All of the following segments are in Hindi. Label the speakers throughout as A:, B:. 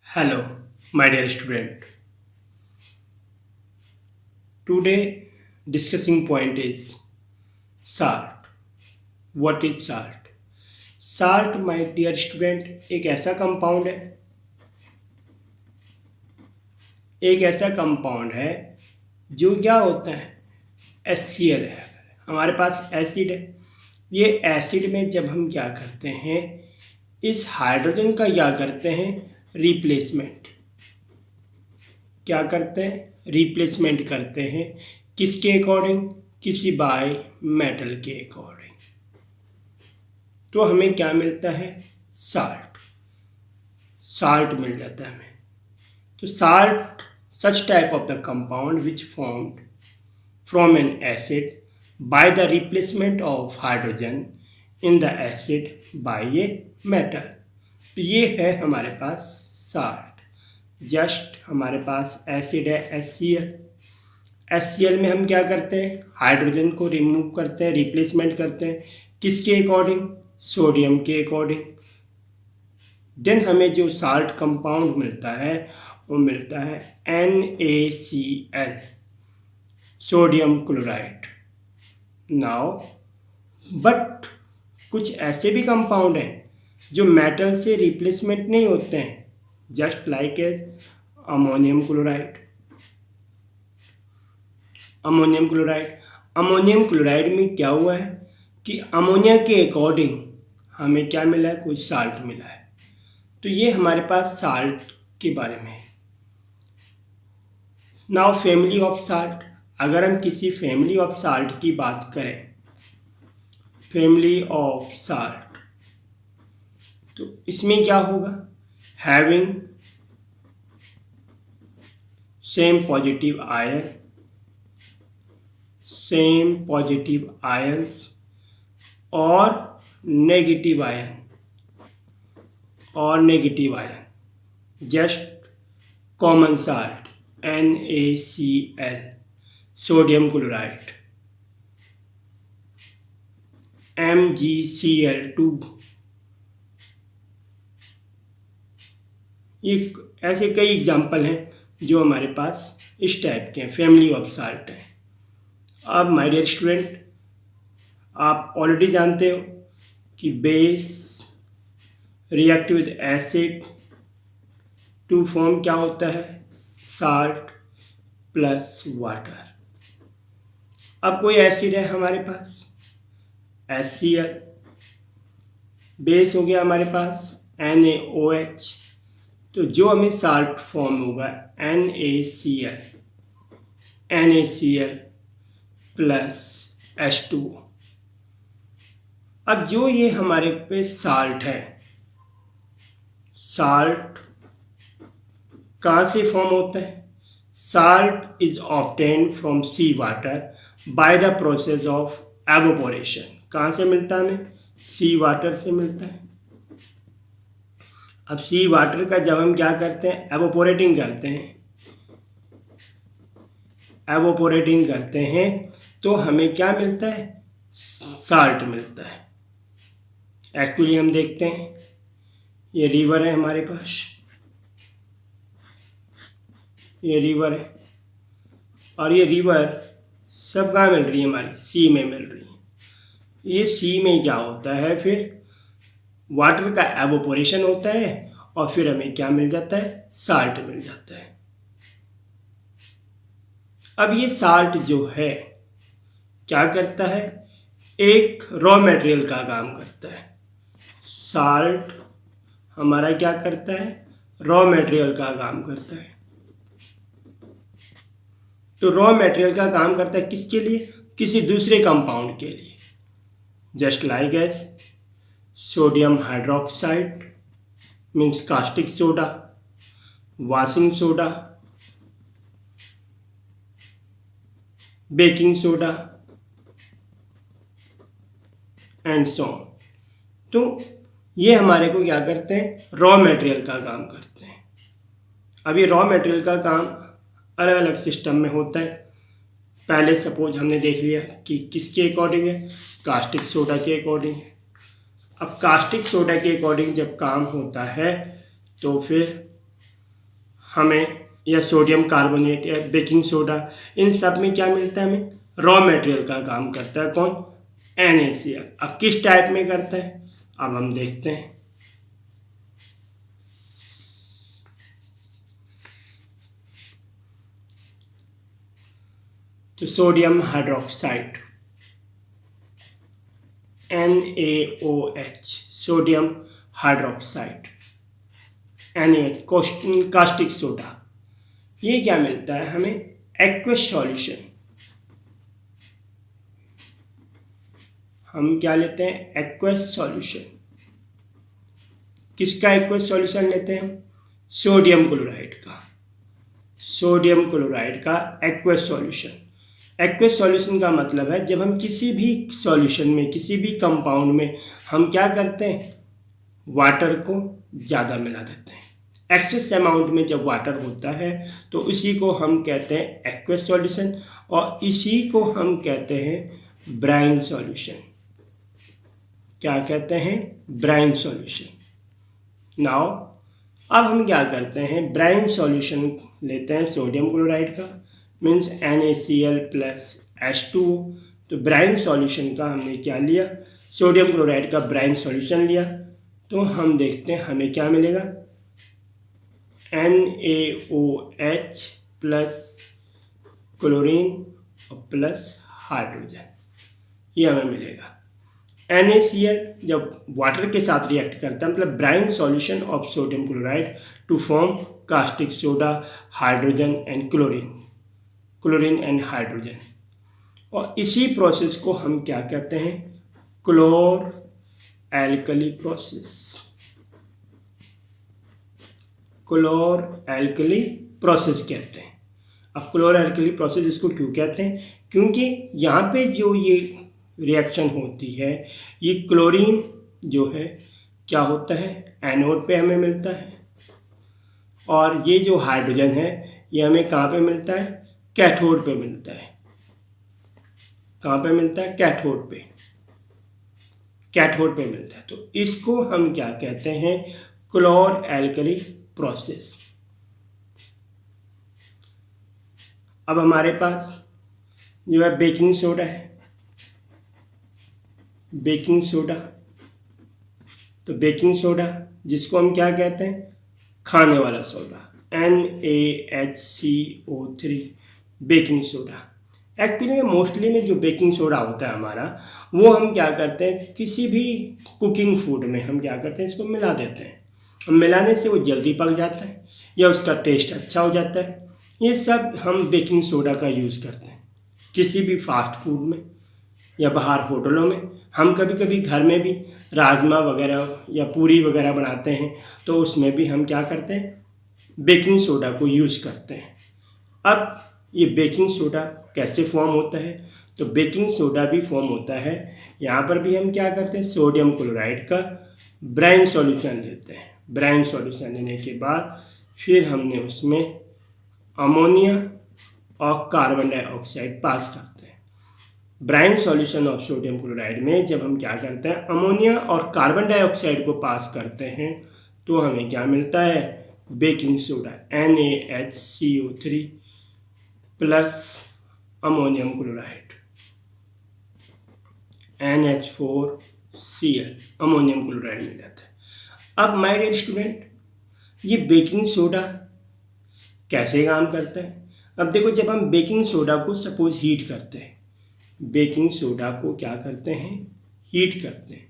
A: Hello, my dear student. Today discussing point is salt. What is salt? Salt, my dear student, एक ऐसा कंपाउंड है जो क्या होता है HCl है। हमारे पास एसिड है। ये एसिड में जब हम क्या करते हैं, इस हाइड्रोजन का क्या करते हैं, रिप्लेसमेंट करते हैं किसके अकॉर्डिंग, किसी बाई मेटल के अकॉर्डिंग। तो हमें क्या मिलता है, साल्ट मिल जाता है हमें। तो salt such type of the compound which formed from N acid by the replacement of hydrogen in the acid by a metal. तो ये है हमारे पास साल्ट। जस्ट हमारे पास एसिड है HCl में हम क्या करते हैं, हाइड्रोजन को रिमूव करते हैं, रिप्लेसमेंट करते हैं किसके अकॉर्डिंग, सोडियम के अकॉर्डिंग। देन हमें जो साल्ट कंपाउंड मिलता है वो मिलता है NaCl, sodium chloride. Now but कुछ ऐसे भी कंपाउंड हैं जो मेटल से रिप्लेसमेंट नहीं होते हैं, just like as ammonium chloride. Ammonium chloride में क्या हुआ है कि अमोनिया के अकॉर्डिंग हमें क्या मिला है, कुछ साल्ट मिला है। तो ये हमारे पास साल्ट के बारे में है। नाउ फैमिली ऑफ साल्ट, अगर हम किसी फैमिली ऑफ साल्ट की बात करें, फैमिली ऑफ साल्ट, तो इसमें क्या होगा, हैविंग सेम पॉजिटिव आयंस और negative ion, just common salt NaCl, sodium chloride, MgCl2। ये ऐसे कई एग्जाम्पल हैं जो हमारे पास इस टाइप के हैं, फैमिली ऑफ साल्ट है। अब माय डियर स्टूडेंट, आप ऑलरेडी जानते हो कि base react with acid to form क्या होता है, साल्ट प्लस वाटर। अब कोई एसिड है हमारे पास HCl, बेस हो गया हमारे पास NaOH, तो जो हमें साल्ट फॉर्म होगा NaCl प्लस H2O। अब जो ये हमारे पे साल्ट है, साल्ट कहाँ से फॉर्म होता है, salt is obtained from sea water by the process of evaporation. कहाँ से मिलता है हमें, सी वाटर से मिलता है। अब सी वाटर का जब हम क्या करते हैं, एवोपोरेटिंग करते हैं तो हमें क्या मिलता है, साल्ट मिलता है। एक्चुअली हम देखते हैं, ये रिवर है हमारे पास, ये रिवर है, और ये रिवर सब कहाँ मिल रही है, हमारी सी में मिल रही है। ये सी में क्या होता है, फिर वाटर का एवोपोरेशन होता है और फिर हमें क्या मिल जाता है, साल्ट मिल जाता है। अब ये साल्ट जो है क्या करता है, एक रॉ मटेरियल का काम करता है। साल्ट हमारा क्या करता है, रॉ मटेरियल का काम करता है। तो रॉ मटेरियल का काम करता है किसके लिए, किसी दूसरे कंपाउंड के लिए, just like as sodium hydroxide means caustic soda, washing soda, baking soda and so on. तो ये हमारे को क्या करते हैं, रॉ मटेरियल का काम करते हैं। अब ये रॉ मटेरियल का काम अलग अलग सिस्टम में होता है। पहले सपोज हमने देख लिया कि किसके अकॉर्डिंग है, कास्टिक सोडा के अकॉर्डिंग है। अब कास्टिक सोडा के अकॉर्डिंग जब काम होता है तो फिर हमें या सोडियम कार्बोनेट या बेकिंग सोडा, इन सब में क्या मिलता है हमें? रॉ मटेरियल का काम करता है कौन? NaCl। अब किस टाइप में करता है अब हम देखते हैं। तो sodium hydroxide NaOH, sodium hydroxide, NaOH, caustic soda, ये क्या मिलता है हमें? Aqueous solution. हम क्या लेते हैं? Aqueous solution. किसका एक्वस सॉल्यूशन लेते हैं हम? सोडियम क्लोराइड का। सोडियम क्लोराइड का एक्वस सॉल्यूशन। एक्वस सॉल्यूशन का मतलब है जब हम किसी भी सॉल्यूशन में, किसी भी कंपाउंड में हम क्या करते हैं? वाटर को ज़्यादा मिला देते हैं। एक्सेस अमाउंट में जब वाटर होता है तो इसी को हम कहते हैं एक्वस सॉल्यूशन, और इसी को हम कहते हैं ब्राइन सॉल्यूशन। क्या कहते हैं? Brine solution. नाउ अब हम क्या करते हैं? ब्राइन सॉल्यूशन लेते हैं सोडियम क्लोराइड का, मीन्स NaCl प्लस H2O। तो ब्राइन सॉल्यूशन का हमने क्या लिया? सोडियम क्लोराइड का ब्राइन सॉल्यूशन लिया। तो हम देखते हैं हमें क्या मिलेगा? NaOH प्लस क्लोरीन और प्लस हाइड्रोजन, ये हमें मिलेगा। NaCl जब वाटर के साथ रिएक्ट करता है, मतलब brine solution of sodium chloride to form caustic soda, hydrogen and chlorine and hydrogen. और इसी प्रोसेस को हम क्या कहते हैं? Chlor alkali process. Chlor alkali process कहते हैं। अब क्लोर एल्कली प्रोसेस इसको क्यों कहते हैं? क्योंकि यहाँ पे जो ये रिएक्शन होती है, ये क्लोरीन जो है क्या होता है? एनोड पे हमें मिलता है, और ये जो हाइड्रोजन है ये हमें कहाँ पे मिलता है? कैथोड पे मिलता है। कहाँ पे मिलता है? कैथोड पे। कैथोड पे मिलता है। तो इसको हम क्या कहते हैं? Chlor alkali process. अब हमारे पास जो है बेकिंग सोडा है। बेकिंग सोडा, तो बेकिंग सोडा जिसको हम क्या कहते हैं? खाने वाला soda, NaHCO3, baking soda. Actually में मोस्टली में जो बेकिंग सोडा होता है हमारा, वो हम क्या करते हैं? किसी भी कुकिंग फूड में हम क्या करते हैं? इसको मिला देते हैं। मिलाने से वो जल्दी पक जाता है या उसका टेस्ट अच्छा हो जाता है। ये सब हम बेकिंग सोडा का यूज़ करते हैं किसी भी फास्ट फूड में या बाहर होटलों में। हम कभी कभी घर में भी राजमा वगैरह या पूरी वगैरह बनाते हैं, तो उसमें भी हम क्या करते हैं? बेकिंग सोडा को यूज़ करते हैं। अब ये बेकिंग सोडा कैसे फॉर्म होता है? तो बेकिंग सोडा भी फॉर्म होता है, यहाँ पर भी हम क्या करते हैं? सोडियम क्लोराइड का ब्राइन सॉल्यूशन लेते हैं। ब्राइन सॉल्यूशन लेने के बाद फिर हमने उसमें अमोनिया और कार्बन डाइऑक्साइड पास करते हैं। Bryan solution of sodium chloride में जब हम क्या करते हैं? अमोनिया और कार्बन डाइऑक्साइड को पास करते हैं, तो हमें क्या मिलता है? Baking soda, NaHCO3 plus ammonium chloride, NH4Cl, ammonium chloride मिल जाता है। अब माय डियर स्टूडेंट, ये बेकिंग सोडा कैसे काम करता है? अब देखो, जब हम बेकिंग सोडा को सपोज हीट करते हैं, बेकिंग सोडा को क्या करते हैं? हीट करते हैं।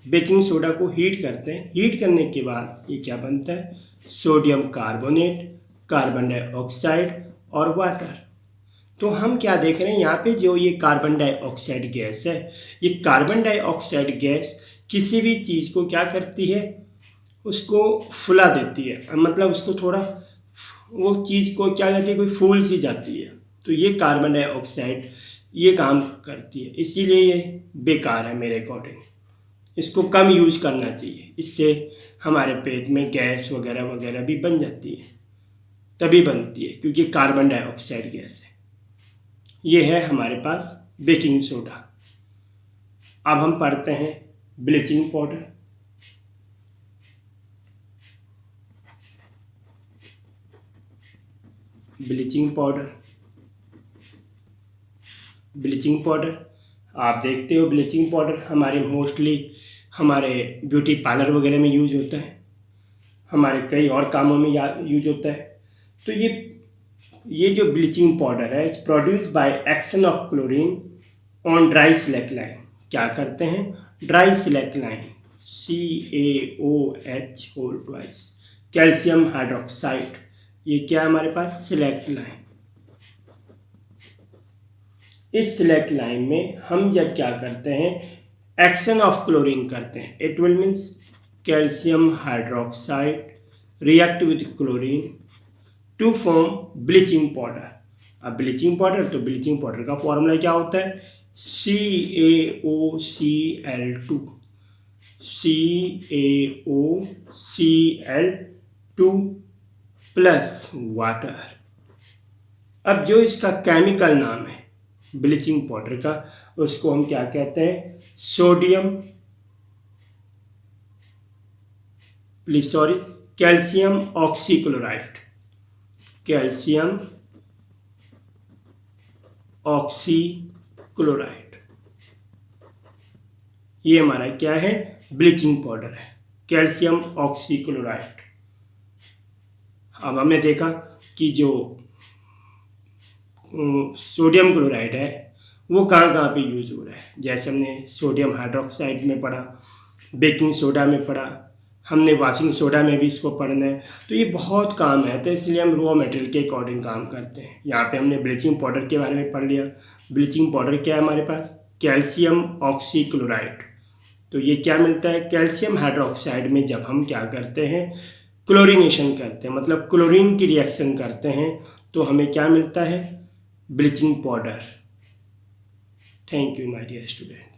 A: बेकिंग सोडा को हीट करते हैं। हीट करने के बाद ये क्या बनता है? सोडियम कार्बोनेट, कार्बन डाइऑक्साइड और वाटर। तो हम क्या देख रहे हैं यहाँ पे? जो ये कार्बन डाइऑक्साइड गैस है, ये कार्बन डाइऑक्साइड गैस किसी भी चीज़ को क्या करती है? उसको फुला देती है, मतलब उसको थोड़ा, वो चीज़ को क्या कहती है? कोई फूल सी जाती है। तो ये कार्बन डाइऑक्साइड ये काम करती है, इसीलिए ये बेकार है मेरे अकॉर्डिंग। इसको कम यूज़ करना चाहिए, इससे हमारे पेट में गैस वगैरह वगैरह भी बन जाती है। तभी बनती है क्योंकि कार्बन डाइऑक्साइड गैस है। ये है हमारे पास बेकिंग सोडा। अब हम पढ़ते हैं ब्लीचिंग पाउडर। ब्लीचिंग पाउडर आप देखते हो ब्लीचिंग पाउडर हमारे मोस्टली हमारे ब्यूटी पार्लर वगैरह में यूज होता है, हमारे कई और कामों में यूज होता है। तो ये जो ब्लीचिंग पाउडर है it's produce by action of chlorine on dry slaked lime. क्या करते हैं, dry slaked lime CaOH whole twice calcium hydroxide, ये क्या हमारे पास सिलेक्ट लाइन। इस सिलेक्ट लाइन में हम जब क्या करते हैं, एक्शन ऑफ क्लोरीन करते हैं, it will means calcium hydroxide react with chlorine to form bleaching powder. अब ब्लीचिंग पाउडर, तो ब्लीचिंग पाउडर का फॉर्मूला क्या होता है, CaOCl2 प्लस वाटर। अब जो इसका केमिकल नाम है ब्लीचिंग पाउडर का, उसको हम क्या कहते हैं, कैल्शियम ऑक्सीक्लोराइड। ये हमारा क्या है, ब्लीचिंग पाउडर है, कैल्शियम ऑक्सीक्लोराइड। अब हमने देखा कि जो सोडियम क्लोराइड है वो कहाँ पे यूज़ हो रहा है, जैसे हमने सोडियम हाइड्रोक्साइड में पढ़ा, बेकिंग सोडा में पढ़ा, हमने वॉशिंग सोडा में भी इसको पढ़ना है। तो ये बहुत काम है, तो इसलिए हम रॉ मटेरियल के अकॉर्डिंग काम करते हैं। यहाँ पे हमने ब्लीचिंग पाउडर के बारे में पढ़ लिया। ब्लीचिंग पाउडर क्या है हमारे पास, कैल्शियम ऑक्सीक्लोराइड। तो ये क्या मिलता है, कैल्शियम हाइड्रोक्साइड में जब हम क्या करते हैं, क्लोरीनेशन करते हैं, मतलब क्लोरीन की रिएक्शन करते हैं, तो हमें क्या मिलता है, bleaching powder. Thank you my dear student.